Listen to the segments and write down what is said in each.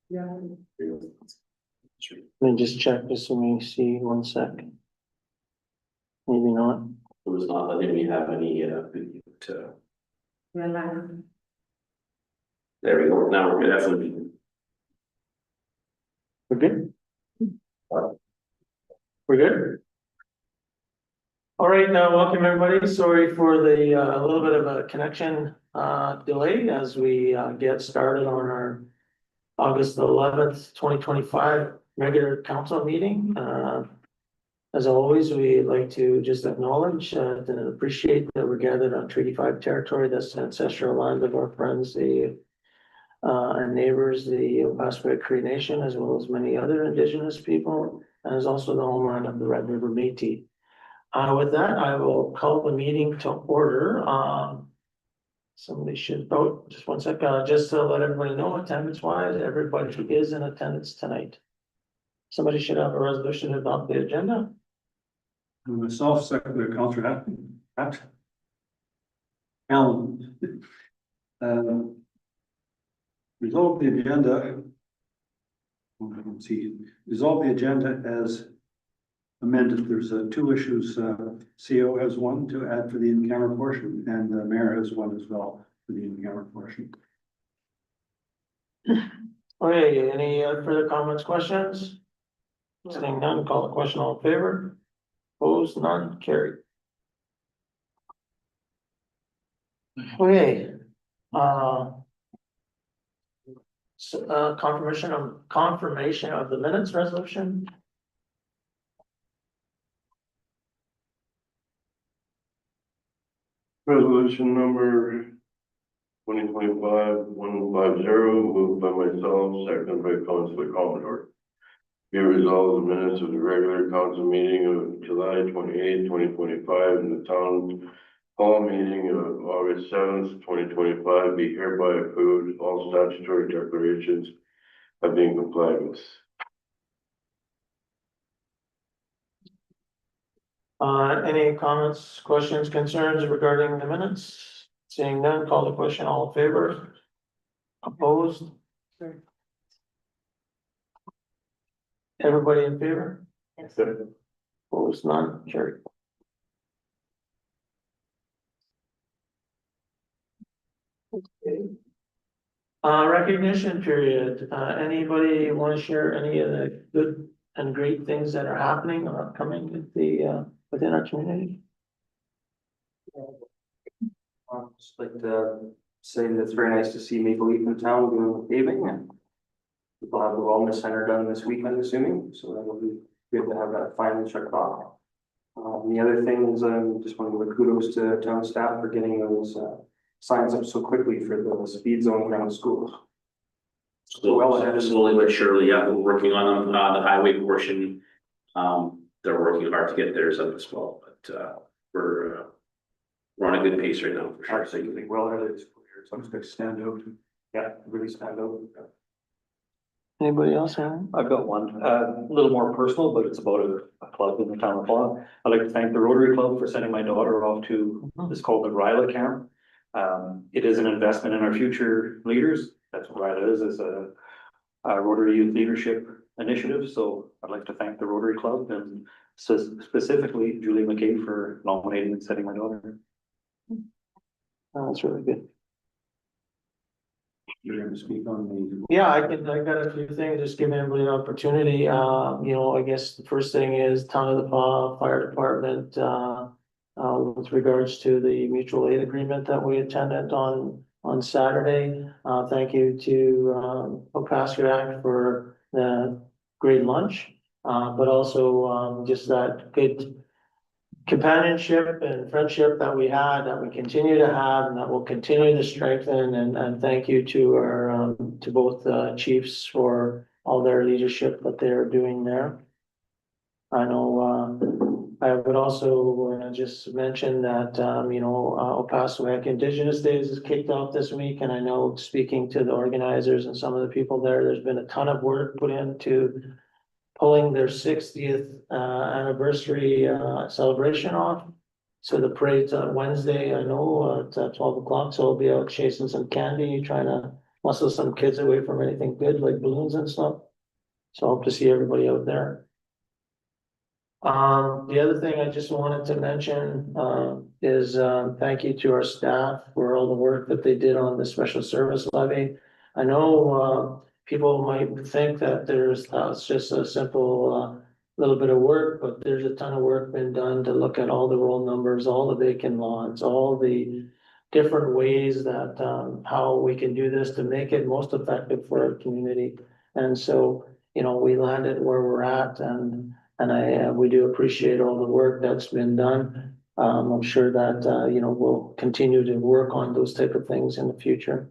Let me just check this, let me see, 1 sec. Maybe not. It was not letting me have any, there we go, now we're definitely. We're good? We're good? All right, now welcome everybody. Sorry for the a little bit of a connection delay as we get started on our August 11th, 2025 regular council meeting. As always, we like to just acknowledge and appreciate that we're gathered on Treaty 5 territory. That's the ancestral land of our friends, the and neighbors, the Opaskwayak Cree Nation, as well as many other Indigenous people, and is also the homeland of the Red River Métis. With that, I will call the meeting to order. Somebody should vote. Just 1 sec, just to let everybody know, attendance-wise, everybody is in attendance tonight. Somebody should have a resolution about the agenda. Myself, Secretary Councillor Hatt. Alan. Resolve the agenda. Let's see. Resolve the agenda as amended. There's two issues. CO has one to add for the in-camera portion, and the mayor has one as well for the in-camera portion. Okay, any further comments, questions? Seeing none, call the question, all in favor? Opposed, none, carried. Okay. Confirmation of the minutes resolution. Resolution number 2025-150, moved by myself, seconded by Councilor Commodore. Be resolved, the minutes of the regular council meeting of July 28, 2025, and the town hall meeting of August 7th, 2025, be hereby approved. All statutory declarations have been complied with. Any comments, questions, concerns regarding the minutes? Seeing none, call the question, all in favor? Opposed? Everybody in favor? Yes. Opposed, none, carried. Okay. Recognition period. Anybody want to share any of the good and great things that are happening or coming with the within our community? I'd just like to say that it's very nice to see Maple Leaf in town doing the paving, and people have the wellness center done this week, I'm assuming, so that will be good to have that finally checked off. The other thing is just want to give a kudos to town staff for getting those signs up so quickly for the speed zone around schools. Slowly but surely, yeah, we're working on the highway portion. They're working hard to get theirs up as well, but we're on a good pace right now. For sure. So you think well ahead of the school year, so I'm just going to stand out. Yeah, really stand out. Anybody else, Aaron? I've got one, a little more personal, but it's about a club in the town of Paul. I'd like to thank the Rotary Club for sending my daughter off to this called the RILA camp. It is an investment in our future leaders. That's what RILA is a Rotary Youth Leadership Initiative. So I'd like to thank the Rotary Club and specifically Julie McKay for nominating and sending my daughter. Oh, that's really good. You're going to speak on the. Yeah, I got a few things, just giving everybody an opportunity. You know, I guess the first thing is Town of the Fire Department, with regards to the mutual aid agreement that we attended on Saturday. Thank you to Opaskwayak for the great lunch, but also just that good companionship and friendship that we had, that we continue to have, and that will continue to strengthen. And thank you to our to both chiefs for all their leadership that they're doing there. I know I would also just mention that you know, Opaskwayak Indigenous Days is kicked off this week, and I know, speaking to the organizers and some of the people there, there's been a ton of work put into pulling their 60th anniversary celebration off. So the parade's on Wednesday, I know, it's at 12 o'clock, so I'll be out chasing some candy, trying to muscle some kids away from anything good like balloons and stuff. So hope to see everybody out there. The other thing I just wanted to mention, is, thank you to our staff for all the work that they did on the special service levy. I know, people might think that it's just a simple, little bit of work, but there's a ton of work been done to look at all the roll numbers, all the vacant lots, all the different ways that, how we can do this to make it most effective for our community. And so, you know, we landed where we're at, and we do appreciate all the work that's been done. I'm sure that, you know, we'll continue to work on those type of things in the future.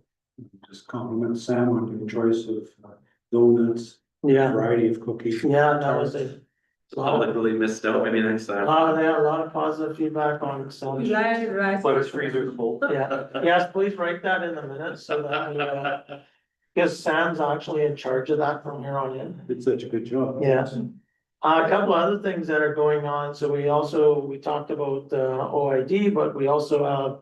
Just compliment Sam on your choice of donuts, Yeah, variety of cookies. yeah, that was a All that really missed out, maybe next time. a lot of positive feedback on it, so. Right. But his freezer's full. Yeah, yes, please write that in the minutes so that, because Sam's actually in charge of that from here on in. Did such a good job. Yes. A couple of other things that are going on, so we talked about OID, but we also have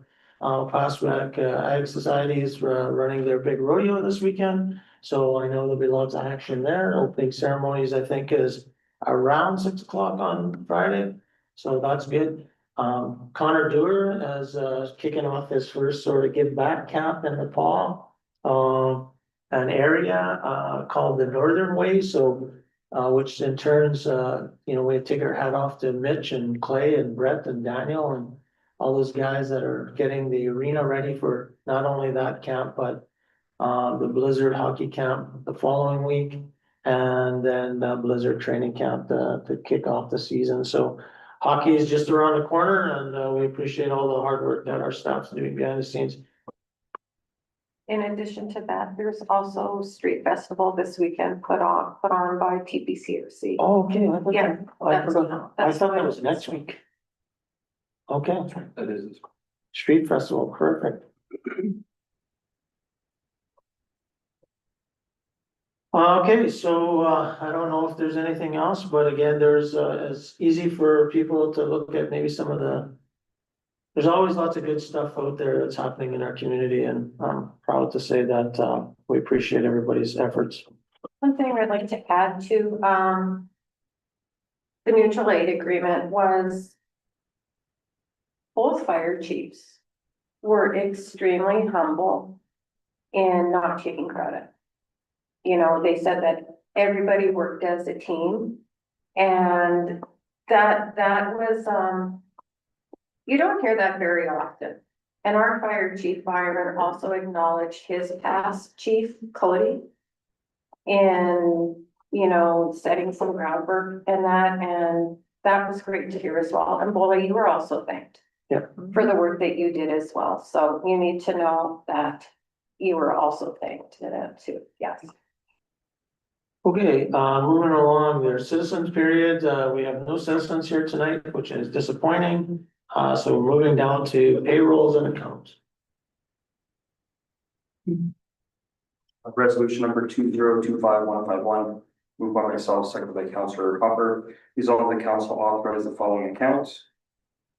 Fastback Ag Societies running their big rodeo this weekend. So I know there'll be lots of action there. Opening ceremonies, I think, is around 6 o'clock on Friday, so that's good. Connor Dewar is kicking off his first sort of give back camp in Nepal. An area called the Northern Way, so which in turns, you know, we take our hat off to Mitch and Clay and Brett and Daniel and all those guys that are getting the arena ready for not only that camp, but the Blizzard hockey camp the following week, and then the Blizzard training camp to kick off the season. So hockey is just around the corner, and we appreciate all the hard work that our staff's doing behind the scenes. In addition to that, there's also street festival this weekend put on by TPCRC. Oh, okay. Yeah, I forgot. I that's thought that what was it next is. week. Okay, That is. street festival, perfect. Okay, so I don't know if there's anything else, but again, it's easy for people to look at maybe some of there's always lots of good stuff out there that's happening in our community, and I'm proud to say that we appreciate everybody's efforts. One thing I'd like to add to, the mutual aid agreement was both fire chiefs were extremely humble in not taking credit. You know, they said that everybody worked as a team, and that was, you don't hear that very often. And our fire chief, Byron, also acknowledged his past chief, Cody, and, you know, setting some groundwork and that was great to hear as well. And Bola, you were also thanked. Yep. For the work that you did as well. So you need to know that you were also thanked too. Yes. Okay, moving along, there's citizens period. We have no citizens here tonight, which is disappointing. So we're moving down to payrolls and accounts. Resolution number 2025-151, moved by myself, seconded by Councillor Hopper. Resolved the council authorize the following accounts.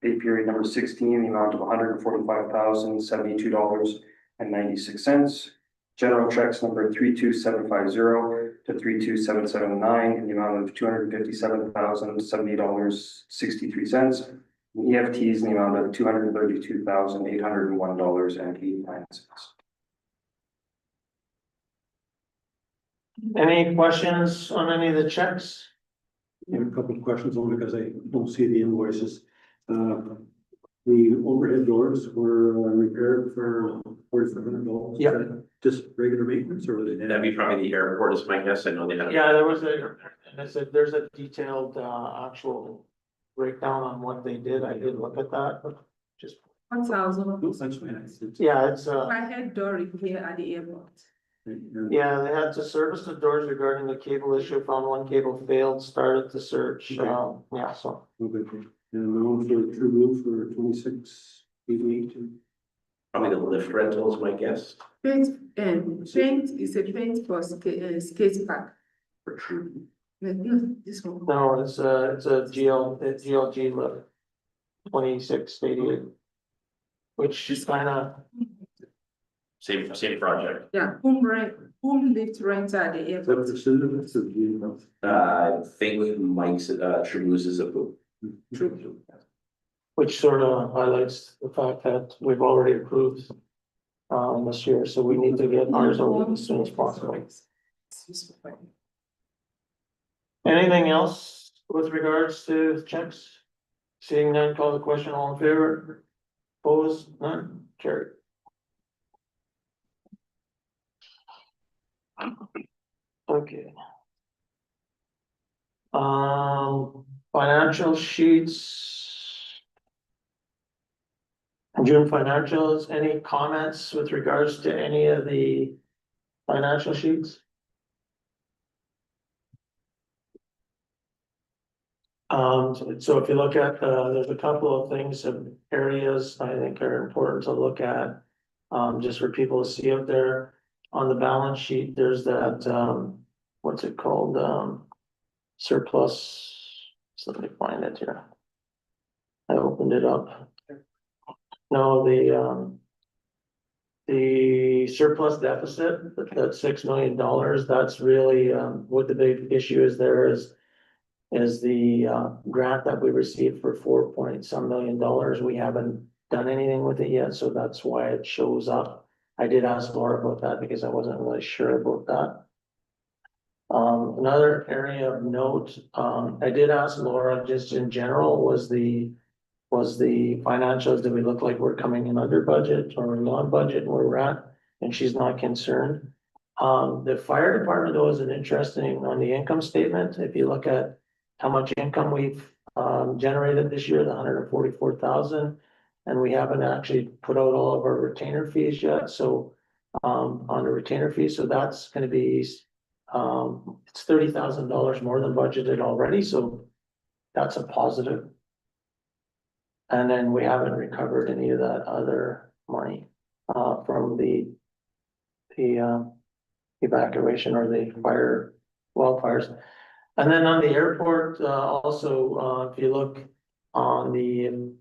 Pay period number 16, the amount of $145,072.96. General checks number 32750 to 32779 in the amount of $257,070.63. EFTs in the amount of $232,801.89. Any questions on any of the checks? I have a couple of questions only because I don't see the invoices. The overhead doors were repaired for $4,500. Yep. Just regular maintenance, or were they? That'd be probably the airport is my guess. I know they have. Yeah, there's a detailed actual breakdown on what they did. I did look at that, but just, 1,000. No, that's fine. It's- yeah, it's I had door repair at the airport. yeah, they had to service the doors regarding the cable issue, found one cable failed, started the search, Okay. yeah, so. Okay. And the one for True Blue for 2688. Probably the lift rental is my guess. Paint is a paint for skate park. No, this one. No, it's a GLG lift, 2688. Which is kinda same project. Yeah, whom lift rent at the Is that airport? the citizens of the, I think Mike's, Toulouse is approved. which sort of highlights the fact that we've already approved this year, so we need to get ours over as soon as possible. Anything else with regards to checks? Seeing none, call the question, all in favor? Opposed, none, carried. Okay. Financial sheets. June financials, any comments with regards to any of the financial sheets? So if you look at, there's a couple of things, some areas I think are important to look at. Just for people to see up there on the balance sheet, there's that, what's it called, surplus. So let me find it here. I opened it up. No, the surplus deficit, that $6 million, that's really, what the big issue is there is the grant that we received for $4 million. We haven't done anything with it yet, so that's why it shows up. I did ask Laura about that because I wasn't really sure about that. Another area of note, I did ask Laura just in general, was the financials, do we look like we're coming in under budget or non budget where we're at? And she's not concerned. The fire department though is an interesting on the income statement. If you look at how much income we've generated this year, the 144,000, and we haven't actually put out all of our retainer fees yet. So on the retainer fees, so that's going to be it's $30,000 more than budgeted already. So that's a positive. And then we haven't recovered any of that other money from the evacuation or the wildfires. And then on the airport, also, if you look on the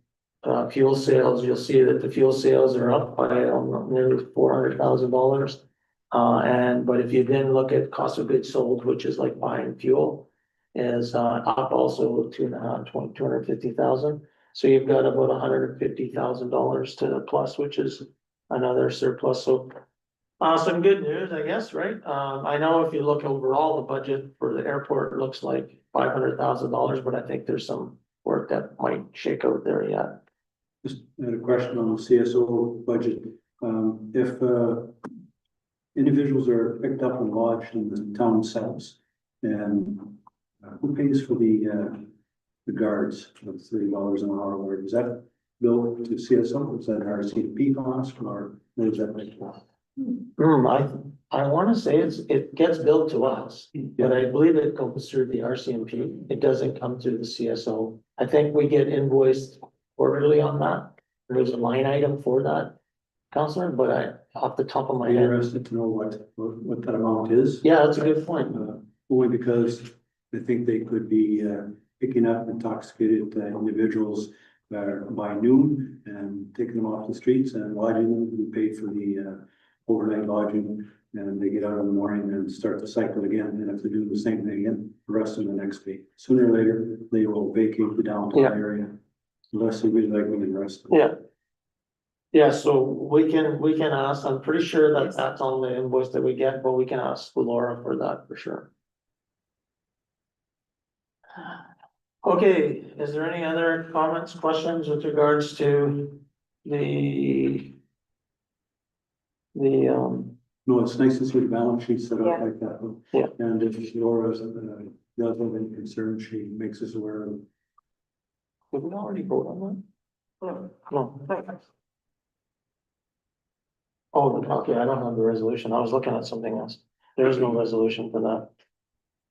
fuel sales, you'll see that the fuel sales are up by nearly $400,000. But if you then look at cost of goods sold, which is like buying fuel, is up also $250,000. So you've got about $150,000 to the plus, which is another surplus. So some good news, I guess, right? I know if you look overall, the budget for the airport looks like $500,000, but I think there's some work that might shake out there yet. just had a question on the CSO budget. If individuals are picked up and lodged in the town themselves, and who pays for the guards of $30 an hour, or is that billed to CSO? Is that RCMP cost, or what is that like? I want to say it gets billed to us, but I believe it goes through the RCMP. It doesn't come through the CSO. I think we get invoiced quarterly on that. There's a line item for that, Counselor, but off the top of my I'm head. interested to know what that amount is. Yeah, that's a good point. Only because I think they could be picking up intoxicated individuals by noon and taking them off the streets and lodging them. We pay for the overnight lodging, and they get out in the morning and start the cycle again, and have to do the same thing again the rest of the next day. Sooner or later, they will vacate the downtown area unless they really like them in the rest. Yeah. Yeah, so we can ask, I'm pretty sure that that's on the invoice that we get, but we can ask Laura for that for sure. Okay, is there any other comments, questions with regards to the No, it's nice to see the balance sheet set up Yeah. like that. Yeah. And if Laura does have any concern, she makes us aware of. did we already vote on that? No. Oh, okay, I don't have the resolution. I was looking at something else. There is no resolution for that.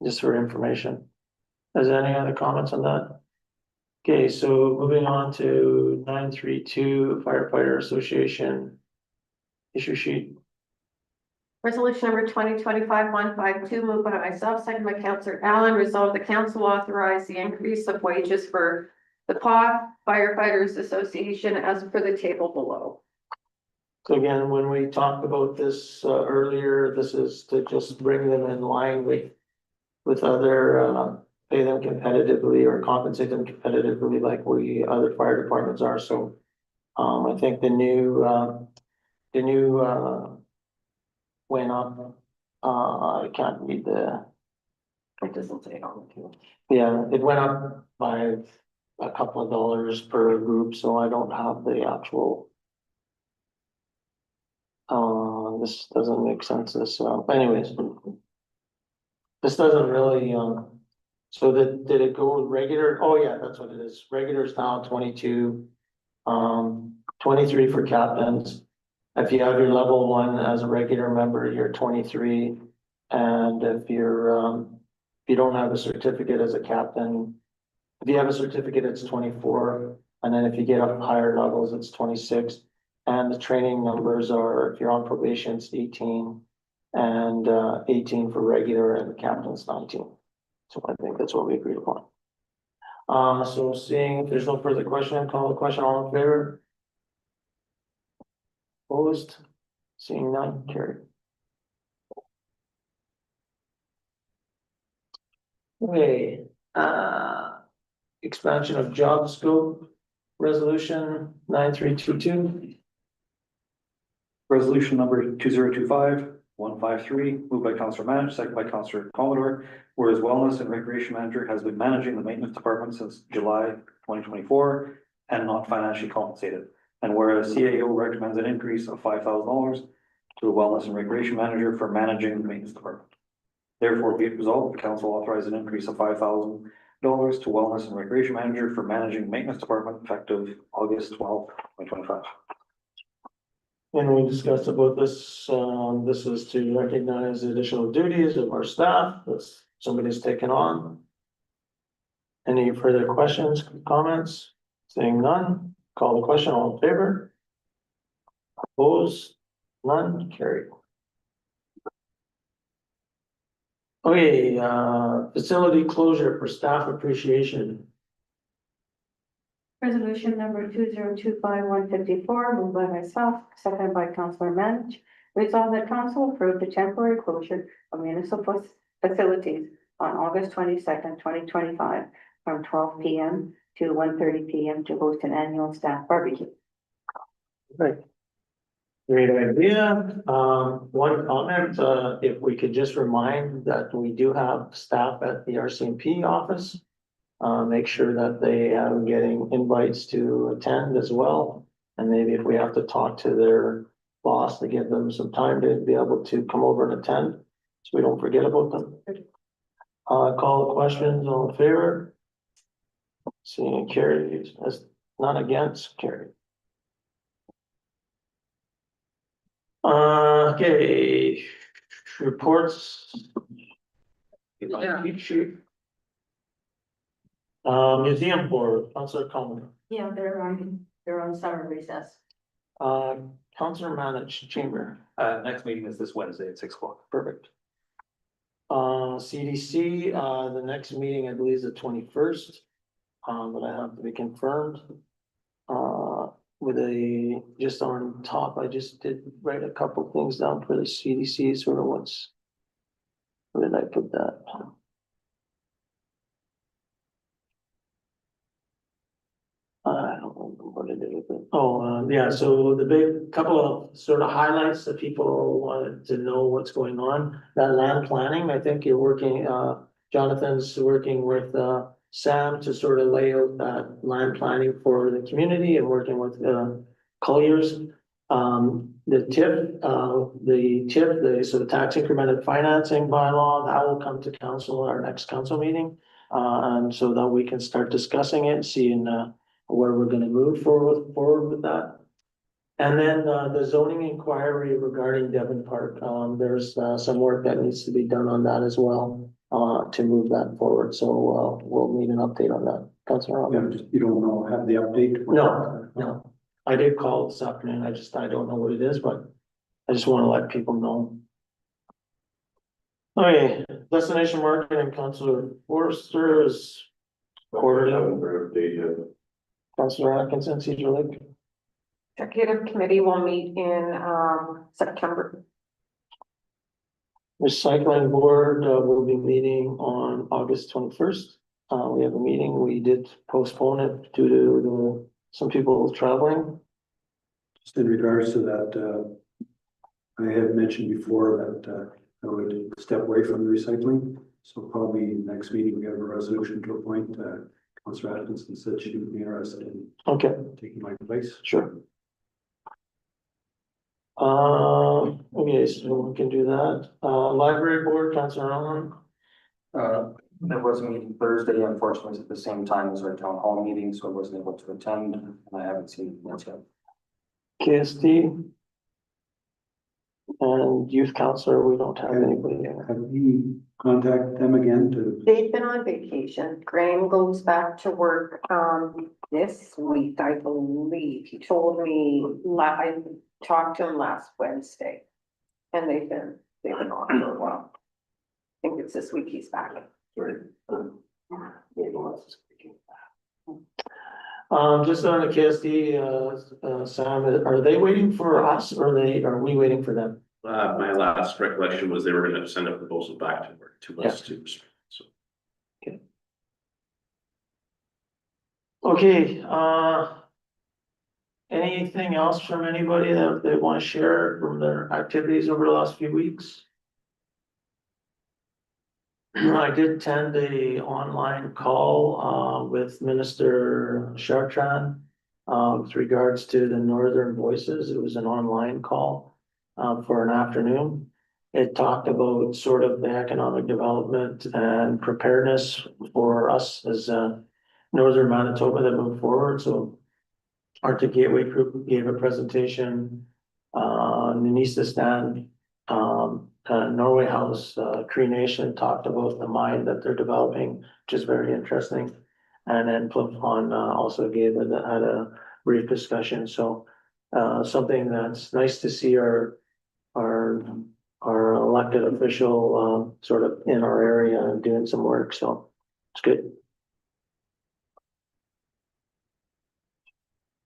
Just for information. Is there any other comments on that? Okay, so moving on to 932 Firefighter Association issue sheet. Resolution number 2025-152, moved by myself, second by Councillor Allen, resolved the council authorize the increase of wages for the PAW Firefighters Association as per the table below. So again, when we talked about this earlier, this is to just bring them in line with other, pay them competitively or compensate them competitively like other fire departments are, so. I think the new went up, I can't read It doesn't say on the table. yeah, it went up by a couple of dollars per group, so I don't have the actual. This doesn't make sense, anyways. This doesn't really, so did it go regular? Oh, yeah, that's what it is. Regular is now 22, 23 for captains. If you have your level 1 as a regular member, you're 23. And if you don't have a certificate as a captain, if you have a certificate, it's 24. And then if you get up higher levels, it's 26. And the training numbers are, if you're on probation, it's 18. And 18 for regular, and the captain's 19. So I think that's what we agreed upon. So seeing if there's no further question, call the question, all in favor? Opposed? Seeing none, carried. Okay, expansion of job scope, resolution 9322. Resolution number 2025-153, moved by Councillor Manage, second by Councillor Commodore. Whereas Wellness and Recreation Manager has been managing the maintenance department since July 2024 and not financially compensated. And whereas CAO recommends an increase of $5,000 to the Wellness and Recreation Manager for managing the maintenance department. Therefore, be it resolved, the council authorize an increase of $5,000 to Wellness and Recreation Manager for managing maintenance department effective August 12th, 2025. And we discussed about this, this is to recognize the additional duties of our staff that somebody's taken on. Any further questions, comments? Seeing none, call the question, all in favor? Opposed? None, carried. Okay, facility closure for staff appreciation. Resolution number 2025-154, moved by myself, seconded by Councillor Manage. Resolved that council approve the temporary closure of municipal facilities on August 22nd, 2025, from 12 p.m. to 1:30 p.m. to host an annual staff barbecue. Right. Great idea. One comment, if we could just remind that we do have staff at the RCMP office. Make sure that they are getting invites to attend as well. And maybe if we have to talk to their boss to give them some time to be able to come over and attend, so we don't forget about them. Call the questions, all in favor? Seeing carried, as none against, carried. Okay, reports. Yeah. Museum board, Councillor Coleman, Yeah, they're on summer recess. Councillor Manage, Chamber, Next meeting is this Wednesday at 6 o'clock. perfect. CDC, the next meeting, I believe, is the 21st. But I have to be confirmed. With just on top, I just did write a couple things down for the CDC, sort of where did I put that? I don't remember what I did with it. Oh, yeah, so the big couple of sort of highlights that people wanted to know what's going on. That land planning, I think you're working, Jonathan's working with, Sam to sort of lay out that land planning for the community and working with, Colliers. The TIF, so the tax incremented financing bylaw, that will come to council, our next council meeting. And so that we can start discussing it, seeing, where we're gonna move forward with that. And then the zoning inquiry regarding Devon Park, there's some work that needs to be done on that as well, to move that forward. So we'll need an update on that. Councilor Yeah, Robert? just, you don't know, have the update? No. I did call this afternoon. I don't know what it is, but I just want to let people know. Okay, destination marketing, Councilor Forster is quarterly. Haven't heard of data. Councilor Atkinson, Cedar Lake. Executive committee will meet in, September. Recycling board will be meeting on August 21st. We have a meeting. We did postpone it due to some people traveling. Just in regards to that, I had mentioned before that, I would step away from the recycling. So probably next meeting, we have a resolution to appoint, Councillor Atkinson said she would be interested in Okay, taking my place. sure. Okay, so we can do that. Library board, Councillor Allen. There was a meeting Thursday, unfortunately, it's at the same time as our town hall meeting, so I wasn't able to attend, and I haven't seen it yet. KSD. And youth counselor, we don't have anybody there. Have we contacted them again to, They've been on vacation. Graham goes back to work, this week, I believe. He told me, I talked to him last Wednesday. And they've been on for a while. I think it's this week he's back. Just on the KSD, Sam, are they waiting for us or are we waiting for them? My last recollection was they were gonna send a proposal back to us to, so. Okay, anything else from anybody that they want to share from their activities over the last few weeks? I did attend a online call, with Minister Chartrand, with regards to the Northern Voices. It was an online call, for an afternoon. It talked about sort of the economic development and preparedness for us as, Northern Manitoba that moved forward. So Arctic Gateway Group gave a presentation, Nanisa Stand, Norway House, Cree Nation talked about the mine that they're developing, which is very interesting. And then Plymouth also had a brief discussion. So, something that's nice to see our elected official, sort of in our area and doing some work. So it's good.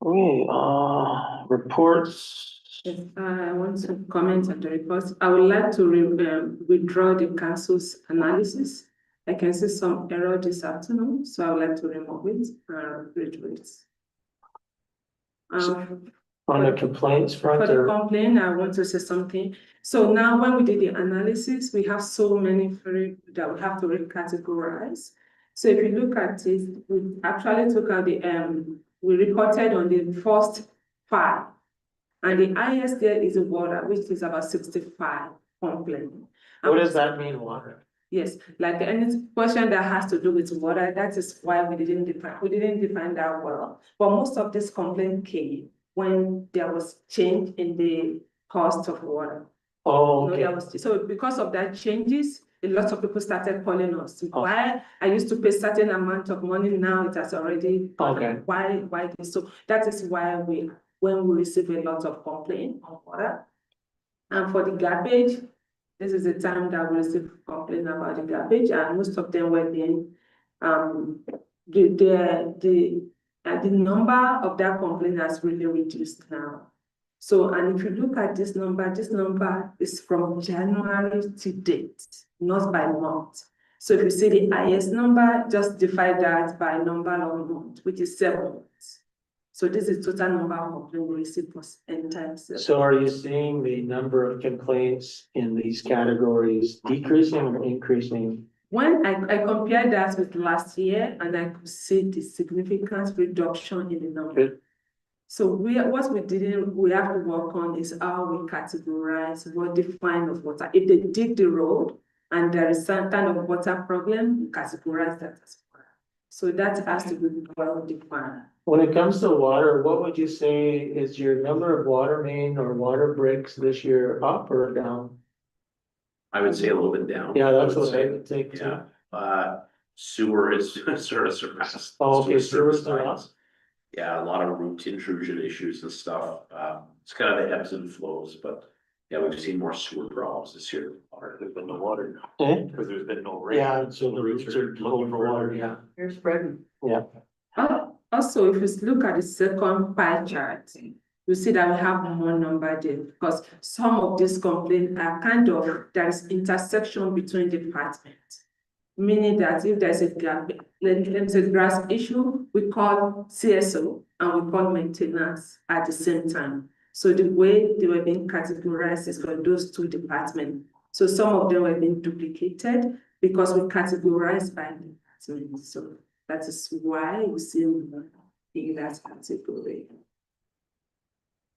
Okay, reports. Yes, I want to comment on the report. I would like to withdraw the council's analysis. I can see some error this afternoon, so I would like to remove it and redo it. On the complaints front, For the or complaint, I want to say something. So now when we did the analysis, we have so many that we have to recategorize. So if you look at it, we actually took out the, we reported on the first 5. And the highest there is water, which is about 65 complaints. what does that mean, water? Yes, like any question that has to do with water, that is why we didn't define that well. But most of this complaint came when there was change in the cost of water. Oh, No, okay. there was, so because of that changes, a lot of people started calling us. Oh. Why I used to pay certain amount of money, now it has already. Okay. Why this? So that is why when we receive a lot of complaint on water. And for the garbage, this is the time that we receive complaint about the garbage, and most of them were being, the number of that complaint has really reduced now. So, and if you look at this number is from January to date, not by month. So if you see the highest number, just divide that by number of months, which is 7 months. So this is total number of complaints we received for entire. So are you seeing the number of complaints in these categories decreasing or increasing? When I compared that with last year, and I could see the significant reduction in the number. Good. So we have to work on is how we categorize what define of water. If they dig the road and there is some kind of water problem, we categorize that as water. So that has to be well defined. When it comes to water, what would you say is your number of water main or water breaks this year, up or down? I would say a little bit down. Yeah, that's what I would think too. Yeah, sewer is sort of surpassed. Oh, okay, Service sewers are up. lines. Yeah, a lot of root intrusion issues and stuff. It's kind of the ebbs and flows, but yeah, we've seen more sewer problems this year. There's been no water, Eh? because there's been no rain. Yeah, so the roots are looking for water, yeah. You're spreading. Also, if you look at the second pie chart, you see that we have more number there, because some of these complaints are kind of, there's intersection between departments. Meaning that if there's a gap, let's say grass issue, we call CSO and we call maintenance at the same time. So the way they were being categorized is for those two departments. So some of them were being duplicated because we categorized by department. So that is why we see in that category.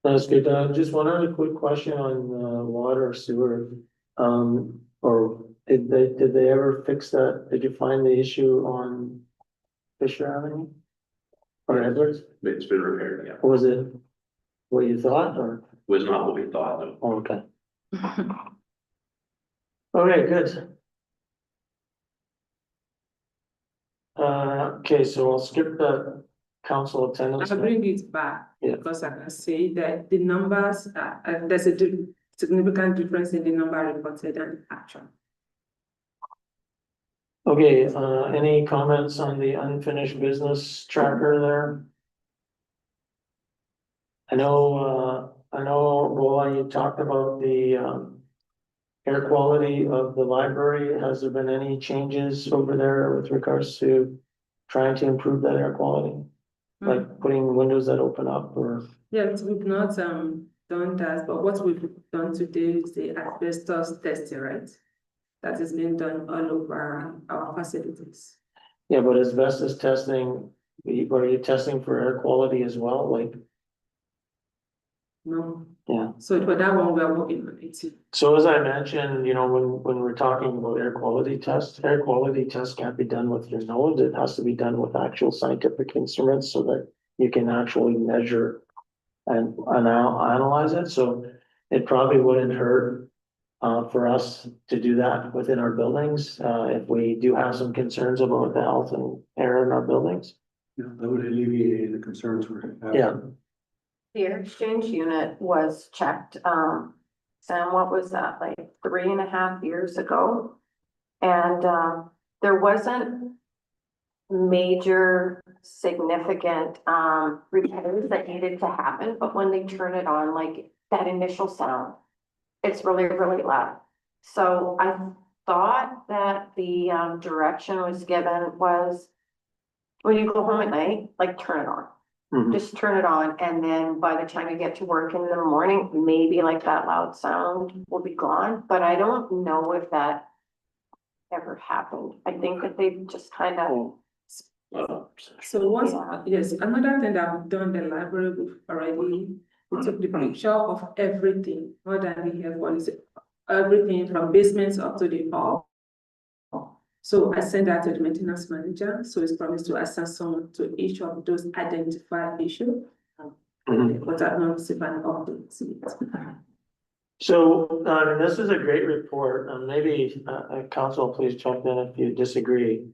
That's good. Just one other quick question on water sewer. Or did they ever fix that? Did you find the issue on Fisher Avenue? Or Edwards? It's been repaired, yeah. Was it what you thought or? Was not what we thought, no. Oh, okay. Okay, good. Okay, so I'll skip the council attendance. I'll bring it back Yeah. because I can say that the numbers, there's a significant difference in the number reported and actual. Okay, any comments on the unfinished business tracker there? I know, Roland, you talked about the air quality of the library. Has there been any changes over there with regards to trying to improve that air quality? Like putting windows that open up or? Yes, we've not done that, but what we've done today is the asbestos testing, right? That is being done all over our facilities. Yeah, but asbestos testing, are you testing for air quality as well? Like, No. yeah. So for that one, we are working on it. So as I mentioned, you know, when we're talking about air quality tests can't be done with your nose. It has to be done with actual scientific instruments so that you can actually measure and analyze it. So it probably wouldn't hurt for us to do that within our buildings, if we do have some concerns about the health and air in our buildings. Yeah, that would alleviate any of the concerns we're having. Yeah. The air exchange unit was checked, Sam, what was that, like 3.5 years ago? And, there wasn't major significant, repairs that needed to happen, but when they turn it on, like that initial sound, it's really, really loud. So I thought that the, direction was given was when you go home at night, like turn it on. Mhm. Just turn it on, and then by the time you get to work in the morning, maybe like that loud sound will be gone, but I don't know if that ever happened. I think that they just kind of, So once, Yeah. yes, another thing that we've done in the library, we took the picture of everything, more than the air quality, everything from basements up to the hall. So I sent that to the maintenance manager, so he's promised to assign someone to each of those identified issues. But I've not received an update yet. So, this is a great report, and maybe, council, please jump in if you disagree.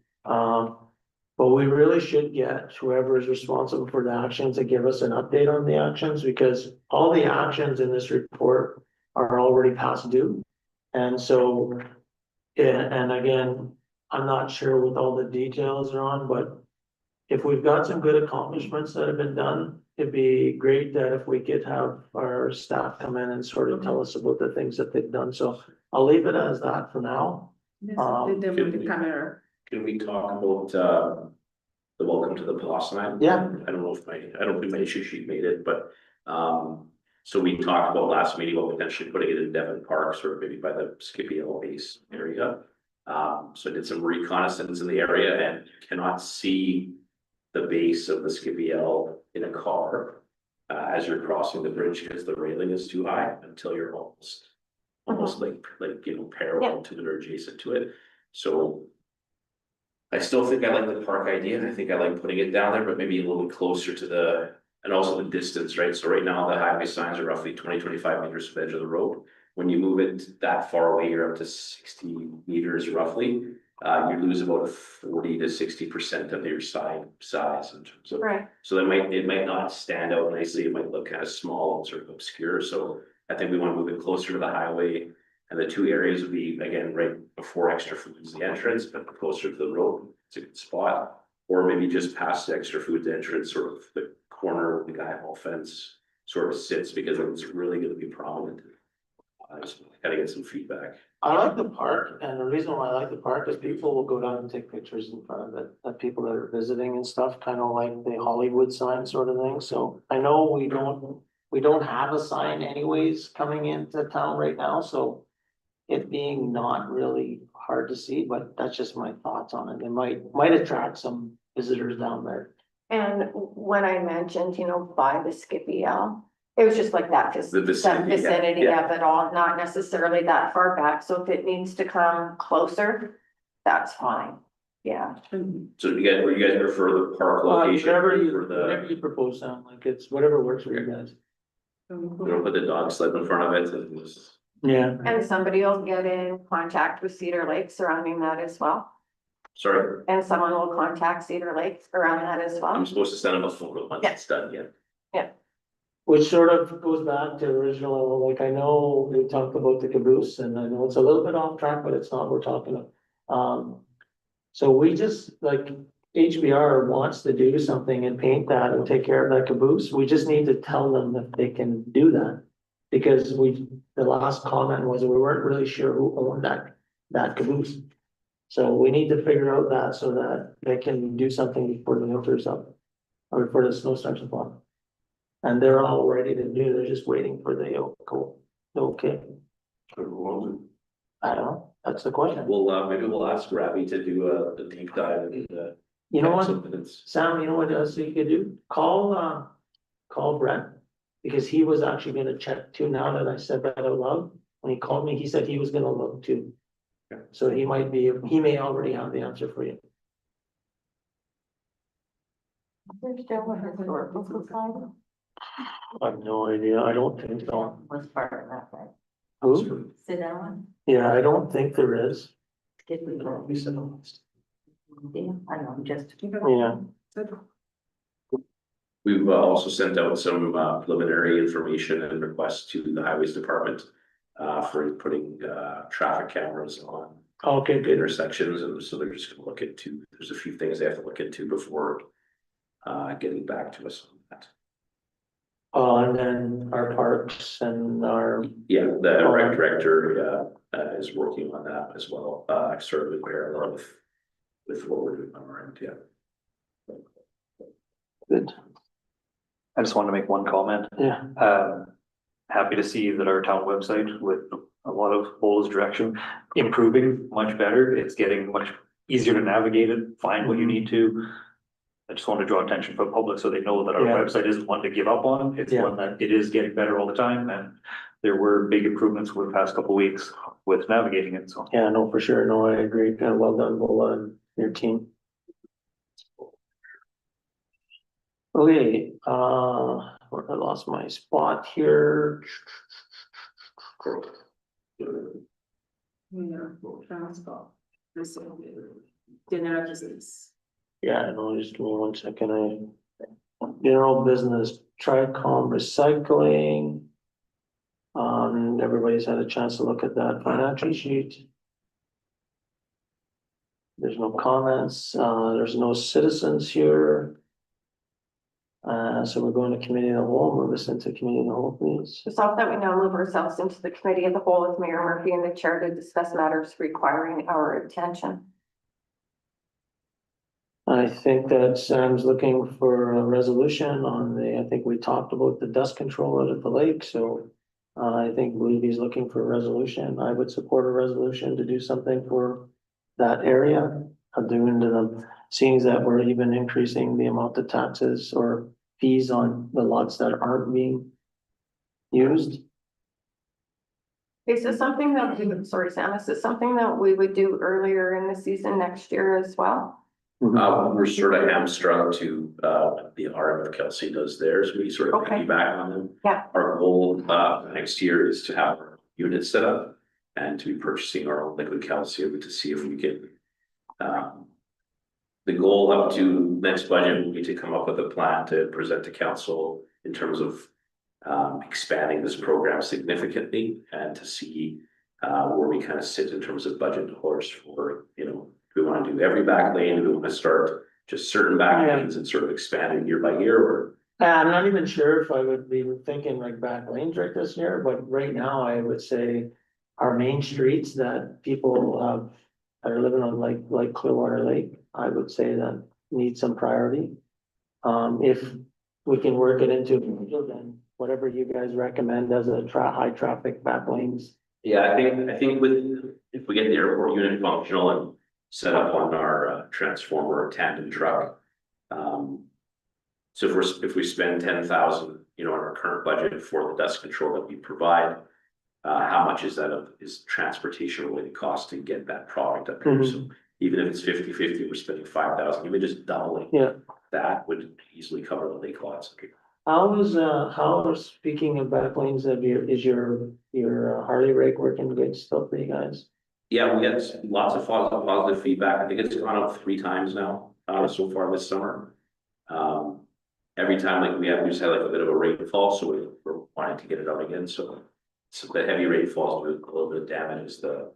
But we really should get whoever is responsible for the actions to give us an update on the actions, because all the actions in this report are already past due. And so, and again, I'm not sure what all the details are on, but if we've got some good accomplishments that have been done, it'd be great that if we could have our staff come in and sort of tell us about the things that they've done. So I'll leave it as that for now. Let's update them on the camera. Can we talk about, the welcome to the Pulaski? Yeah. I don't think my issue sheet made it, but, so we talked about last meeting about potentially putting it in Devon Park, sort of maybe by the Skippy Hill base area. So I did some reconnaissance in the area and you cannot see the base of the Skippy Hill in a car as you're crossing the bridge because the railing is too high until you're almost like, you know, parallel to it or adjacent to it. So I still think I like the park idea. I think I like putting it down there, but maybe a little bit closer to the, and also the distance, right? So right now the highway signs are roughly 20-25 meters from the edge of the road. When you move it that far away, you're up to 60 meters roughly. You lose about 40 to 60% of your size in terms of. right, So it might not stand out nicely. It might look kind of small and sort of obscure. So I think we want to move it closer to the highway. And the two areas would be, again, right before Extra Foods, the entrance, but closer to the road. It's a good spot. Or maybe just past the Extra Foods entrance, sort of the corner of the Guy Hall fence, sort of sits, because it's really gonna be prominent. I just gotta get some feedback. I like the park, and the reason why I like the park is people will go down and take pictures in front of it, that people that are visiting and stuff, kind of like the Hollywood sign sort of thing, so I know we don't have a sign anyways coming into town right now, so it being not really hard to see, but that's just my thoughts on it. It might attract some visitors down there. And when I mentioned, you know, by the Skippy L, it was just like that, just The that vicinity, yeah, vicinity yeah. of it all, not necessarily that far back. So if it needs to come closer, that's fine. Yeah. So do you guys prefer the park location Whatever for whatever the, you propose, Sam, like it's whatever works for you guys. we don't put the dog sled in front of it and just. Yeah. And somebody will get in contact with Cedar Lake surrounding that as well. Sorry, And someone will contact Cedar Lake around that as well. I'm supposed to send them a photo once Yeah. it's done, yeah. Which sort of goes back to original, like I know we talked about the caboose and I know it's a little bit off track, but it's not, we're talking about. So we just like HBR wants to do something and paint that and take care of that caboose. We just need to tell them if they can do that. Because the last comment was we weren't really sure who owned that caboose. So we need to figure out that so that they can do something before the winter's up. Or before the snow starts to fall. And they're all ready to do, they're just waiting for the okay. I don't know, that's the question. Well, maybe we'll ask Ravi to do a deep dive and You know what, something that's. Sam, you know what else you could do? Call Brent. Because he was actually gonna check too, now that I said that out loud. When he called me, he said he was gonna look too. So he may already have the answer for you. There's still a historical society. I have no idea, I don't think so. Was part of that, right? Who? Sit down. Yeah, I don't think there is. Did we go? Yeah. I know, just. Yeah, We've also sent out some preliminary information and requests to the highways department. For putting traffic cameras on okay, good. intersections, and so they're just gonna look into, there's a few things they have to look into before. Getting back to us on that. And then our parks and our, Yeah, the rec director is working on that as well, sort of in parallel with what we're doing on our end, yeah. good, I just wanted to make one comment. yeah, Happy to see that our town website with a lot of Bola's direction improving much better. It's getting much easier to navigate it, find what you need to. I just want to draw attention for the public so they know that our Yeah. website isn't one to give up on. It's Yeah. one that it is getting better all the time, and there were big improvements over the past couple of weeks with navigating it, so. yeah, no, for sure, no, I agree, kind of well done, Bola and your team. Okay, where I lost my spot here. Yeah, transport, general business. Yeah, no, just give me 1 second, general business, Tricom recycling. Everybody's had a chance to look at that financial sheet. There's no comments, there's no citizens here. So we're going to committee of the whole, move us into committee of the whole, please. Resolved that we now move ourselves into the committee of the whole with Mayor Murphy and the chair to discuss matters requiring our attention. I think that Sam's looking for a resolution on I think we talked about the dust control out at the lake, so. I believe he's looking for a resolution. I would support a resolution to do something for that area. Doing to them, seeing that we're even increasing the amount of taxes or fees on the lots that aren't being used. Is this something that we would, sorry, Sam, is this something that we would do earlier in the season next year as well? We're sort of hamstrung to the RMF Kelsey does theirs, we sort of Okay. piggyback on them. Yeah. Our goal next year is to have our units set up and to be purchasing our own liquid calcium to see if we can. The goal up to next budget will be to come up with a plan to present to council in terms of expanding this program significantly and to see where we kind of sit in terms of budget dollars for, you know, do we want to do every back lane? Do we want to start just certain back lanes and sort of expand it year by year, or I'm not even sure if I would be thinking like back lanes right this year, but right now I would say our main streets that people have, that are living on like Clearwater Lake, I would say that need some priority. If we can work it into, then whatever you guys recommend as a high traffic back lanes. Yeah, I think with, if we get the airport unit functional and set up on our transformer tandem truck. So if we spend 10,000, you know, on our current budget for the dust control that we provide. How much is that is transportation related cost to get that product up here? So even if it's 50-50, we're spending 5,000, even just doubling. Yeah. That would easily cover the lake lots. Speaking of back lanes, is your Harley rake working good still for you guys? Yeah, we get lots of positive feedback. I think it's gone up 3 times now, so far this summer. Every time like we just had like a bit of a rainfall, so we're wanting to get it out again, so the heavy rainfalls do a little bit of damage the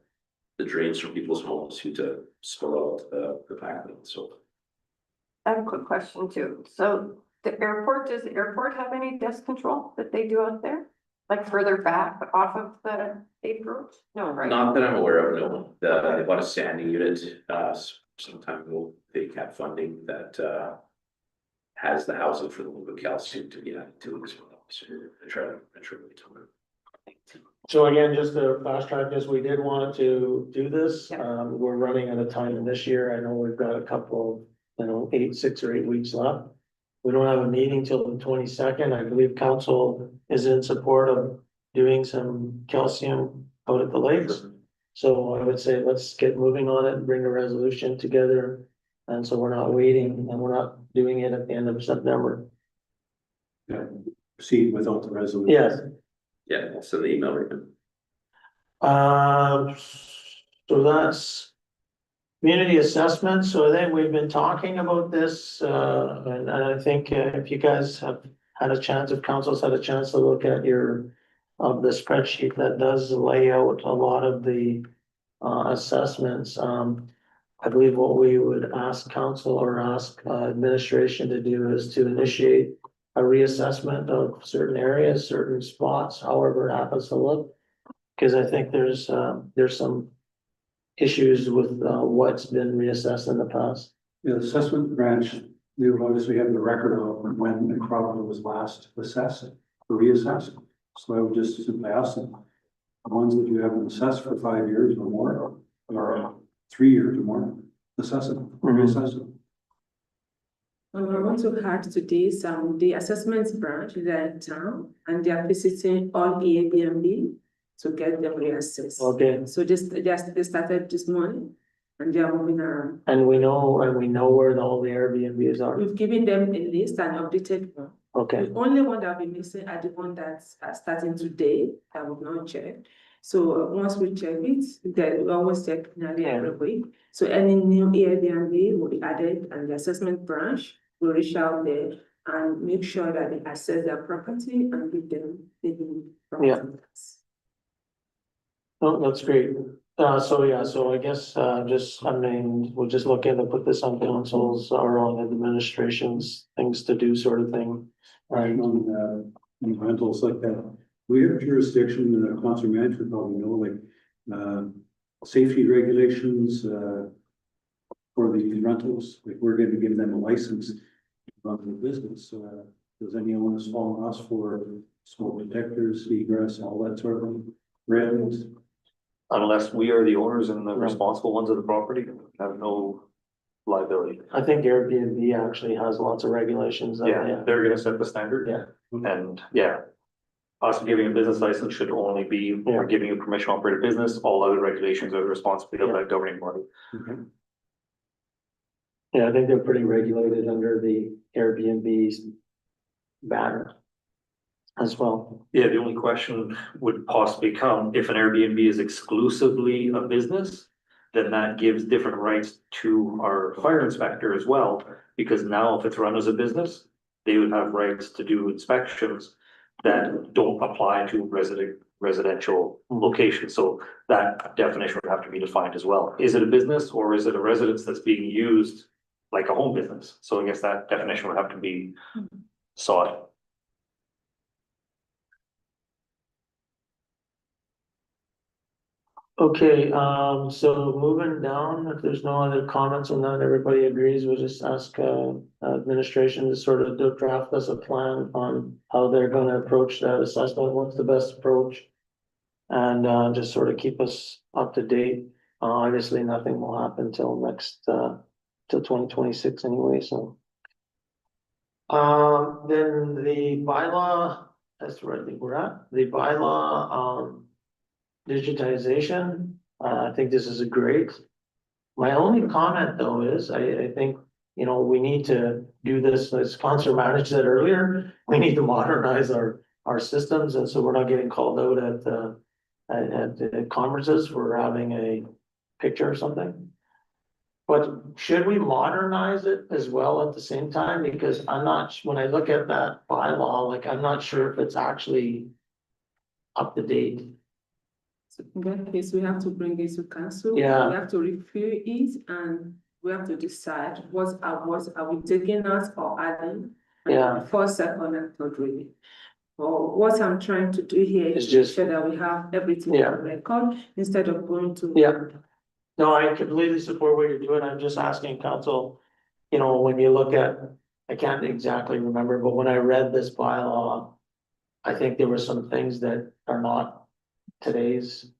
drains from people's homes to spill out the back lane, so. I have a quick question too. So the airport, does the airport have any dust control that they do out there? Like further back off of the paved roads? No, right? Not that I'm aware of, no. They bought a sanding unit, sometime ago, they had funding that, has the housing for the liquid calcium to be added to it as well. So I try to So again, just to fast track this, we did want to do this. Yeah. We're running out of time this year. I know we've got a couple, 6 or 8 weeks left. We don't have a meeting till the 22nd. I believe council is in support of doing some calcium out at the lakes. So I would say let's get moving on it and bring a resolution together. And so we're not waiting and we're not doing it at the end of September. Yeah, proceed without the resolution. Yes. Yeah, I'll send the email right now. So that's community assessment. So I think we've been talking about this, and I think if you guys have had a chance, if council's had a chance to look at the spreadsheet that does lay out a lot of the assessments. I believe what we would ask council or ask administration to do is to initiate a reassessment of certain areas, certain spots, however it happens to look. Because I think there's some issues with what's been reassessed in the past. The assessment branch, we would obviously have the record of when a property was last assessed or reassessed. So I would just simply ask them, the ones that you haven't assessed for 5 years or more, or 3 years or more, assess them, reassess them. I want to add to this, the assessments branch is in town and they are visiting all Airbnb to get them reassessed. Okay, So they started this morning and they are moving around. and we know where all the Airbnbs are. We've given them a list and updated one. Okay, The only one that will be missing are the one that's starting today, that we've not checked. So once we check it, then we always check nearly every week. So any new Airbnb will be added and the assessment branch will reach out there and make sure that they assess their property and give them the Yeah. property. oh, that's great. So I guess we'll just look in to put this on council's or on administration's things to do sort of thing. Right, on rentals like that. We have jurisdiction in the council management, probably know, like, safety regulations, for the rentals, like we're going to give them a license to run the business. Does anyone has fallen us for smoke detectors, egress, all that sort of railings? Unless we are the owners and the responsible ones of the property, have no liability. I think Airbnb actually has lots of regulations. that Yeah, they're gonna set the standard. Yeah. And yeah. Us giving a business license should only be, we're giving you permission to operate a business, all other regulations are the responsibility of that governing body. Okay. Yeah, I think they're pretty regulated under the Airbnb's banner as well. Yeah, the only question would possibly come, if an Airbnb is exclusively a business, then that gives different rights to our fire inspector as well, because now if it's run as a business, they would have rights to do inspections that don't apply to residential locations, so that definition would have to be defined as well. Is it a business or is it a residence that's being used like a home business? So I guess that definition would have to be saw it. Okay, so moving down, if there's no other comments on that, everybody agrees, we'll just ask, administration to sort of draft us a plan on how they're gonna approach that assessment, what's the best approach? And, just sort of keep us up to date. Obviously, nothing will happen till next, till 2026 anyway, so. Then the bylaw, that's where I think we're at, the bylaw, digitization, I think this is a great. My only comment though is, I think, you know, we need to do this, as Councilor Manage said earlier, we need to modernize our systems, and so we're not getting called out at conferences for having a picture or something. But should we modernize it as well at the same time? Because I'm not, when I look at that bylaw, like, I'm not sure if it's actually up to date. So in that case, we have to bring it to council. Yeah. We have to review it and we have to decide what are we taking out or adding? Yeah. First, second, and third reading. Well, what I'm trying to do here It's is just- ensure that we have everything Yeah. on record instead of going to. Yeah. No, I completely support what you're doing. I'm just asking council, you know, when you look at, I can't exactly remember, but when I read this bylaw, I think there were some things that are not today's.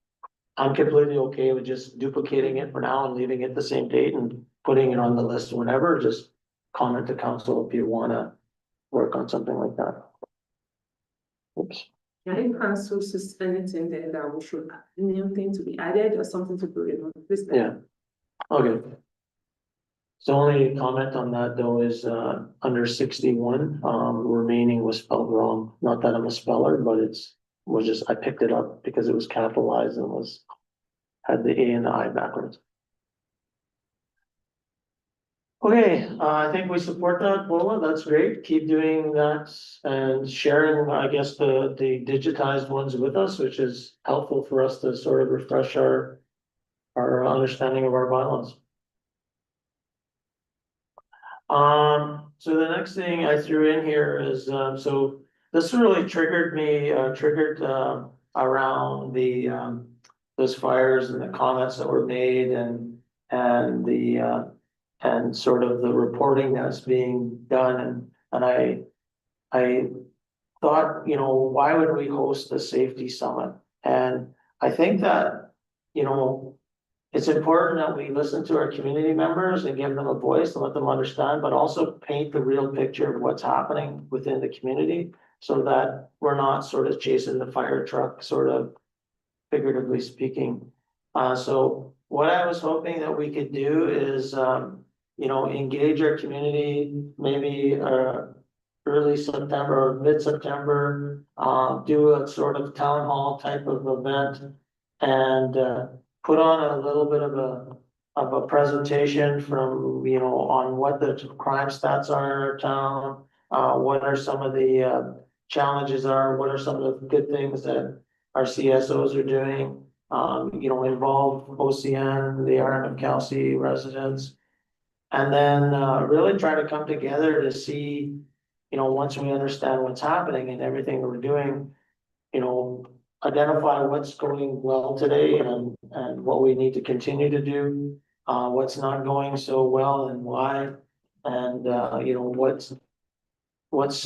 I'm completely okay with just duplicating it for now and leaving it the same date and putting it on the list whenever, just comment to council if you wanna work on something like that. Oops. And if council sees anything there that we should, new thing to be added or something to be removed, please. Yeah, okay. So only comment on that though is, under 61, remaining was spelled wrong. Not that I'm a speller, but was just, I picked it up because it was capitalized and had the A and the I backwards. Okay, I think we support that, Paula, that's great, keep doing that and sharing, I guess, the digitized ones with us, which is helpful for us to sort of refresh our understanding of our bylaws. So the next thing I threw in here is, so this really triggered me, around the, those fires and the comments that were made and the, and sort of the reporting that's being done, and I thought, you know, why would we host a safety summit? And I think that, you know, it's important that we listen to our community members and give them a voice and let them understand, but also paint the real picture of what's happening within the community so that we're not sort of chasing the fire truck, sort of figuratively speaking. So what I was hoping that we could do is, you know, engage our community, maybe early September or mid-September, do a sort of town hall type of event and put on a little bit of a presentation from, you know, on what the crime stats are in our town, what are some of the challenges are, what are some of the good things that our CSOs are doing, you know, involve OCN, the RMFCalc residents. And then really try to come together to see, you know, once we understand what's happening and everything that we're doing, you know, identify what's going well today and what we need to continue to do, what's not going so well and why, and you know, what's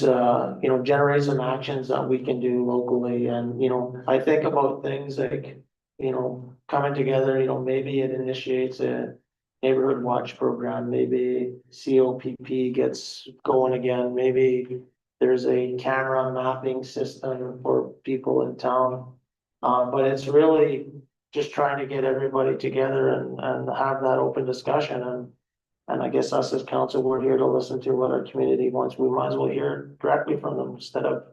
you know, generate some actions that we can do locally. And you know, I think about things like, you know, coming together, you know, maybe it initiates a neighborhood watch program, maybe COPP gets going again, maybe there's a camera mapping system for people in town. But it's really just trying to get everybody together and have that open discussion. And I guess us as council, we're here to listen to what our community wants. We might as well hear directly from them instead of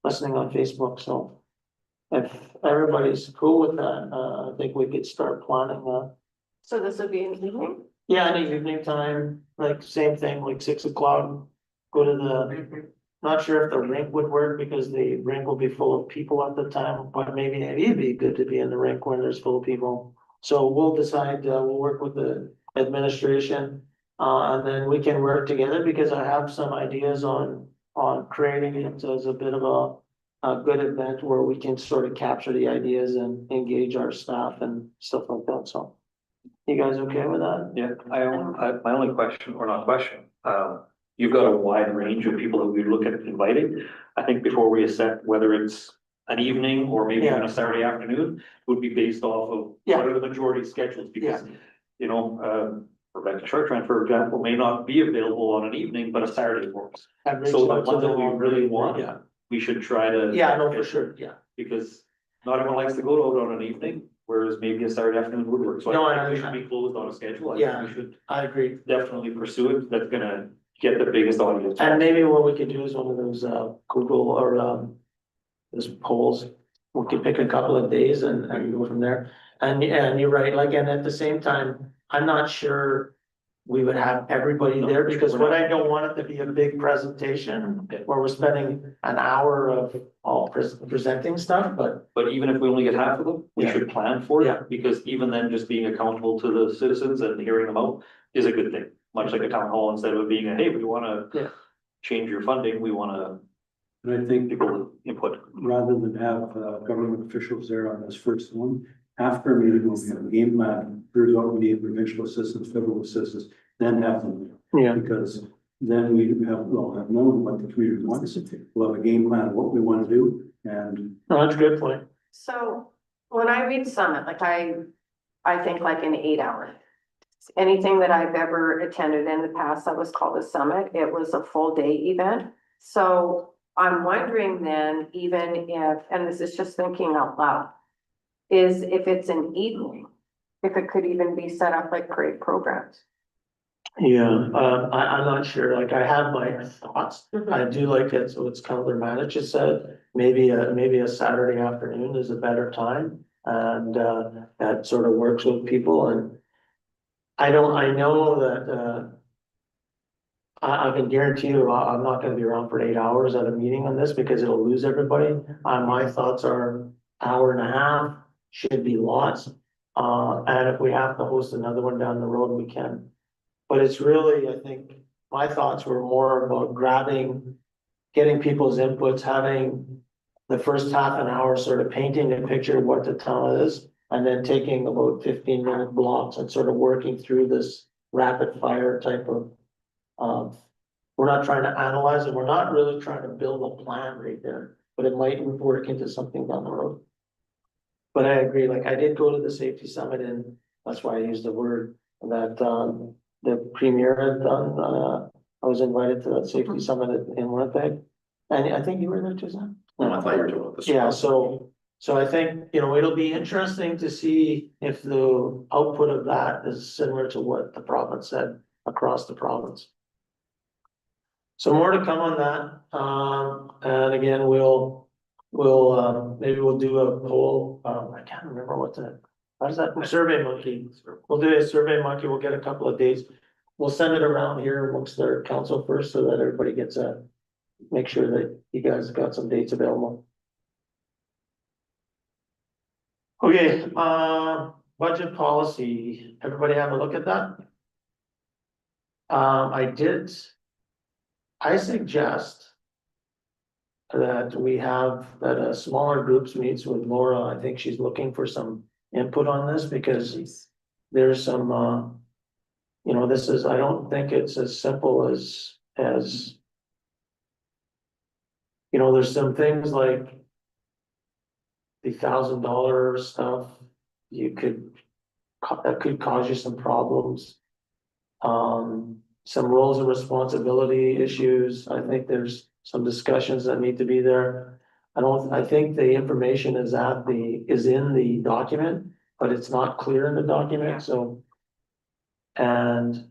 listening on Facebook. So if everybody's cool with that, I think we could start planning that. So this would be an evening? Yeah, any evening time, like same thing, like 6 o'clock, go to the, not sure if the rink would work because the rink will be full of people at the time, but maybe it'd be good to be in the rink when there's full of people. So we'll decide, we'll work with the administration, and then we can work together because I have some ideas on on creating it as a bit of a good event where we can sort of capture the ideas and engage our staff and stuff like that, so. You guys okay with that? Yeah, my only question, or not question, you've got a wide range of people that we look at inviting. I think before we set whether it's an evening or maybe even a Saturday afternoon, would be based off of Yeah. what are the majority schedules, because, you know, Rebecca Chartrand, for example, may not be available on an evening, but a Saturday works. I've reached So the out to ones that them we already, really want, Yeah, we should try to. yeah, no, for sure, yeah. Because not everyone likes to go out on an evening, whereas maybe a Saturday afternoon would work. So No, I think we should be closed on a schedule. I think we should I agree. definitely pursue it. That's gonna get the biggest audience. And maybe what we could do is one of those, Google or, those polls. We could pick a couple of days and go from there. And you're right, like, and at the same time, I'm not sure we would have everybody there, because what I don't want it to be a big presentation where we're spending an hour of all presenting stuff, but But even if we only get half of them, we Yeah. should plan for Yeah. it, because even then, just being accountable to the citizens and hearing them out is a good thing. Much like a town hall, instead of it being a, hey, we wanna Yeah. change your funding, we wanna And I think people input. rather than have government officials there on this first one, after a meeting, we'll have a game plan, here's what we need, provincial assistance, federal assistance, then have them. yeah, Because then we'll have known what the community wants, we'll have a game plan of what we want to do, and no, that's a good point. So when I read Summit, like I think like an 8 hour. Anything that I've ever attended in the past that was called a summit, it was a full day event. So I'm wondering then, even if, and this is just thinking out loud, is if it's an evening, if it could even be set up like great programs. Yeah, I'm not sure, like, I have my thoughts. I do like it, so it's kind of their manager said, maybe a Saturday afternoon is a better time. And that sort of works with people, and I know that I can guarantee you, I'm not gonna be around for 8 hours at a meeting on this, because it'll lose everybody. My thoughts are hour and a half, should be lots. And if we have to host another one down the road, we can. But it's really, I think, my thoughts were more about getting people's inputs, having the first half an hour sort of painting a picture of what the town is, and then taking about 15-minute blocks and sort of working through this rapid fire type of, we're not trying to analyze it, we're not really trying to build a plan right there, but it might work into something down the road. But I agree, like, I did go to the safety summit, and that's why I used the word that, the premier had done, I was invited to that safety summit in Winnipeg. And I think you were there too, Zach? No, I thought you were talking about this. Yeah, so I think, it'll be interesting to see if the output of that is similar to what the province said across the province. So more to come on that, and again, maybe we'll do a poll, I can't remember how does that, Survey Monkey. We'll do a Survey Monkey, we'll get a couple of dates. We'll send it around here amongst their council first, so that everybody gets make sure that you guys got some dates available. Okay, budget policy, everybody have a look at that? I suggest that that smaller groups meets with Laura. I think she's looking for some input on this, because there's some, I don't think it's as simple as, there's some things like the $1,000 stuff, that could cause you some problems. Some roles and responsibility issues, I think there's some discussions that need to be there. I think the information is in the document, but it's not clear in the document, so. And,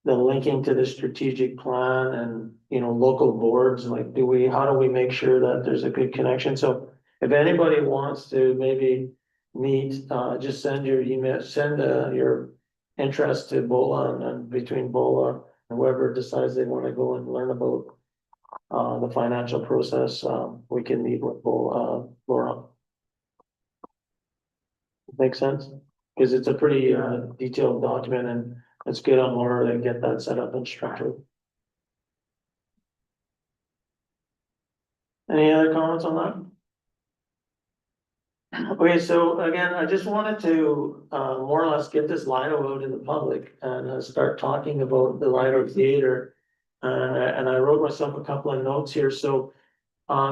the linking to the strategic plan and, local boards, like, how do we make sure that there's a good connection? So if anybody wants to maybe meet, just send your email, send your interest to BOLA, and between BOLA and whoever decides they want to go and learn about the financial process, we can meet with Laura. Make sense? Because it's a pretty detailed document, and it's good on Laura to get that set up and structured. Any other comments on that? Okay, so again, I just wanted to, more or less get this Lido out in the public and start talking about the Lido Theater. And I wrote myself a couple of notes here, so,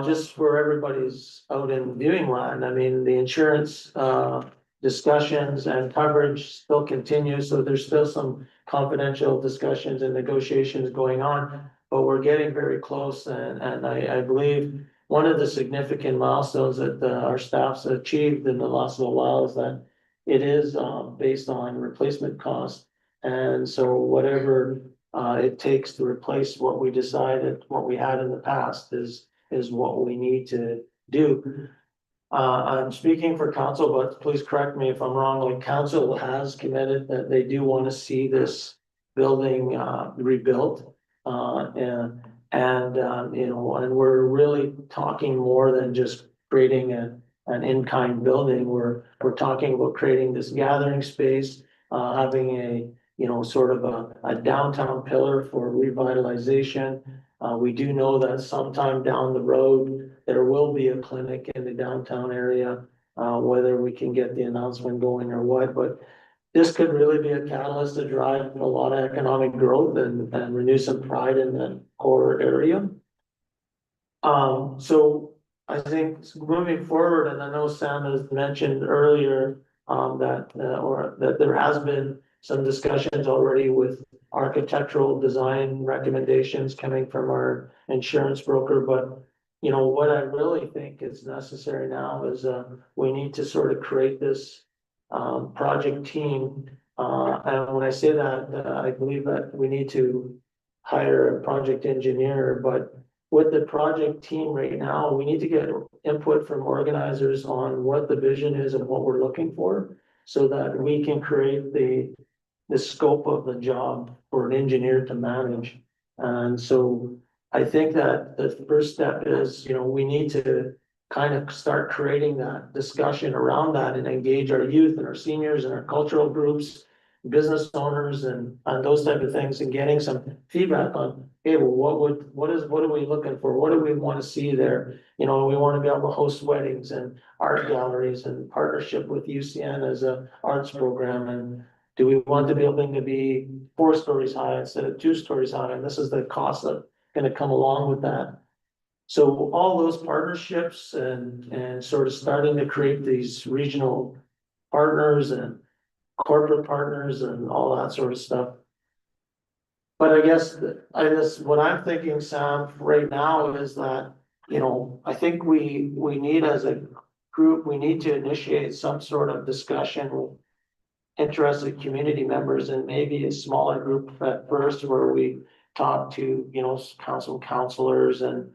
just for everybody's out in viewing land, I mean, the insurance, discussions and coverage still continue, so there's still some confidential discussions and negotiations going on. But we're getting very close, and I believe one of the significant milestones that our staff's achieved in the last little while is that it is based on replacement cost. And so whatever it takes to replace what we decided, what we had in the past is what we need to do. I'm speaking for council, but please correct me if I'm wrong. Like, council has committed that they do want to see this building rebuilt. You know, and we're really talking more than just creating an in-kind building. We're talking about creating this gathering space, having a, you know, sort of a downtown pillar for revitalization. We do know that sometime down the road, there will be a clinic in the downtown area, whether we can get the announcement going or what, but this could really be a catalyst to drive a lot of economic growth and renew some pride in the core area. So I think moving forward, and I know Sam has mentioned earlier, that there has been some discussions already with architectural design recommendations coming from our insurance broker, but you know, what I really think is necessary now is, we need to sort of create this project team. And when I say that, I believe that we need to hire a project engineer, but with the project team right now, we need to get input from organizers on what the vision is and what we're looking for, so that we can create the scope of the job for an engineer to manage. And so I think that the first step is, you know, we need to kind of start creating that discussion around that and engage our youth and our seniors and our cultural groups, business owners and those type of things, and getting some feedback on, hey, well, what are we looking for? What do we want to see there? You know, we want to be able to host weddings and art galleries and partnership with UCN as a arts program. And do we want the building to be 4 stories high instead of 2 stories high? And this is the cost that's going to come along with that. So all those partnerships and sort of starting to create these regional partners and corporate partners and all that sort of stuff. But I guess what I'm thinking, Sam, right now is that, you know, I think we need, as a group, we need to initiate some sort of discussion with interested community members, and maybe a smaller group at first, where we talk to, you know, councilors and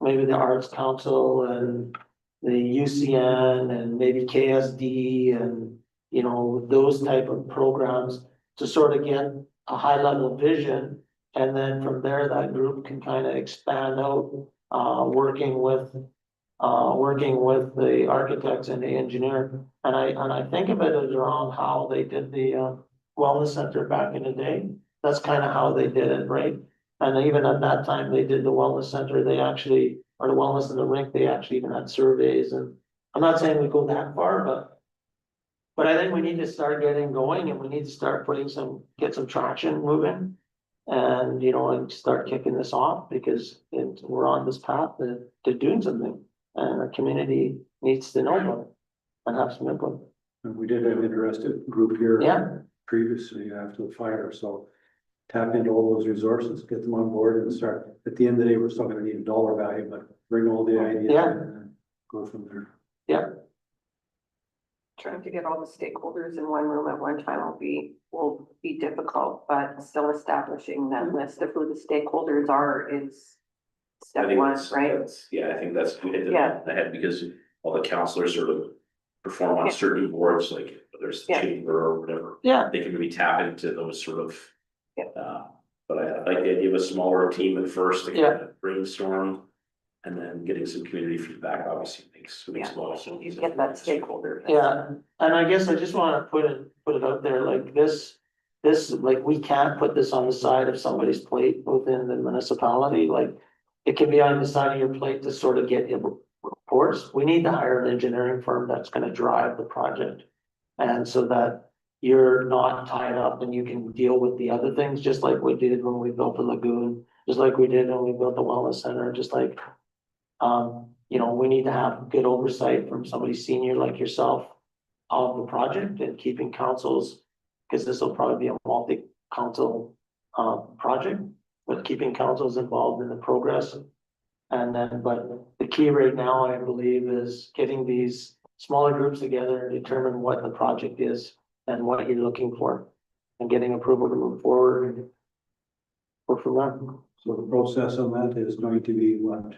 maybe the Arts Council and the UCN and maybe KSD and, you know, those type of programs to sort of get a high level vision. And then from there, that group can kind of expand out, working with the architects and the engineer. And I think of it as around how they did the wellness center back in the day. That's kind of how they did it, right? And even at that time, they did the wellness center, they actually, or the wellness in the rink, they actually even had surveys. And I'm not saying we go that far, but I think we need to start getting going, and we need to start get some traction moving. And, you know, and start kicking this off, because we're on this path to doing something. And our community needs to know about it and have some input. And we did have an interested group here. Yeah. Previously after the fire, so tap into all those resources, get them on board and start. At the end of the day, we're still gonna need a dollar value, but bring all the ideas in Yeah. and go from there. Yeah. Trying to get all the stakeholders in one room at one time will be difficult, but still establishing that list of who the stakeholders are is I step think one, that's, right? yeah, I think that's, we hit it Yeah. on the head, because all the counselors sort of perform on Yeah. certain boards, like whether it's the Yeah. chamber or whatever. Yeah. They can really tap into those sort of. Yeah. But I like the idea of a smaller team at first to Yeah. kind of brainstorm. And then getting some community feedback obviously makes a lot of sense. You get that stakeholder. Yeah, and I guess I just wanna put it out there, like this, like, we can't put this on the side of somebody's plate within the municipality, like. it can be on the side of your plate to sort of get reports. We need to hire an engineering firm that's gonna drive the project. And so that you're not tied up and you can deal with the other things, just like we did when we built the lagoon, just like we did when we built the wellness center, just like. We need to have good oversight from somebody senior like yourself of the project and keeping councils, because this will probably be a multi-council project, but keeping councils involved in the progress. And then, but the key right now, I believe, is getting these smaller groups together and determine what the project is and what you're looking for, and getting approval to move forward and work from there. So the process on that is going to be what?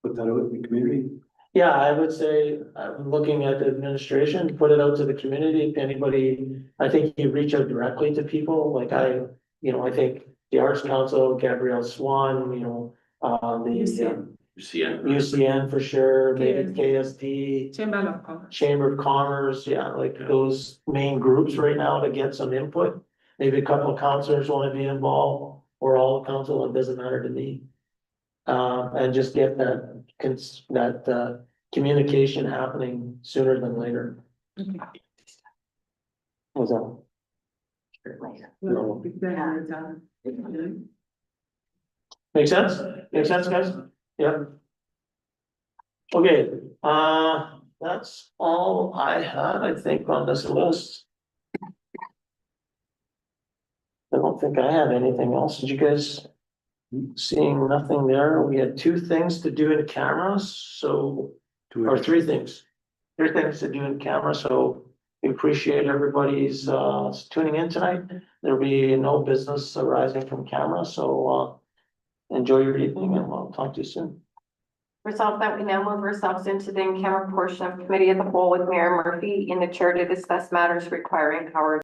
Put that out in the community? Yeah, I would say, I'm looking at the administration, put it out to the community, if anybody, I think you reach out directly to people, like I think the Arts Council, Gabrielle Swan, the UCN. UCN for sure, maybe KSD, Chamber of Commerce. Chamber of Commerce, yeah, like those main groups right now to get some input. Maybe a couple of counselors want to be involved, or all council, it doesn't matter to me. And just get that communication happening sooner than later. Okay. What's that? Well, big time. Make sense? Make sense, guys? Yep. Okay, that's all I had, I think, on this list. I don't think I had anything else. Did you guys? Seeing nothing there, we had 2 things to do in cameras, so, or 3 things. 3 things to do in camera, so we appreciate everybody's tuning in tonight. There'll be no business arising from camera, so enjoy your evening and we'll talk to you soon. Resolved that we now move ourselves into the in-camera portion of committee of the whole with Mayor Murphy in the chair to discuss matters requiring power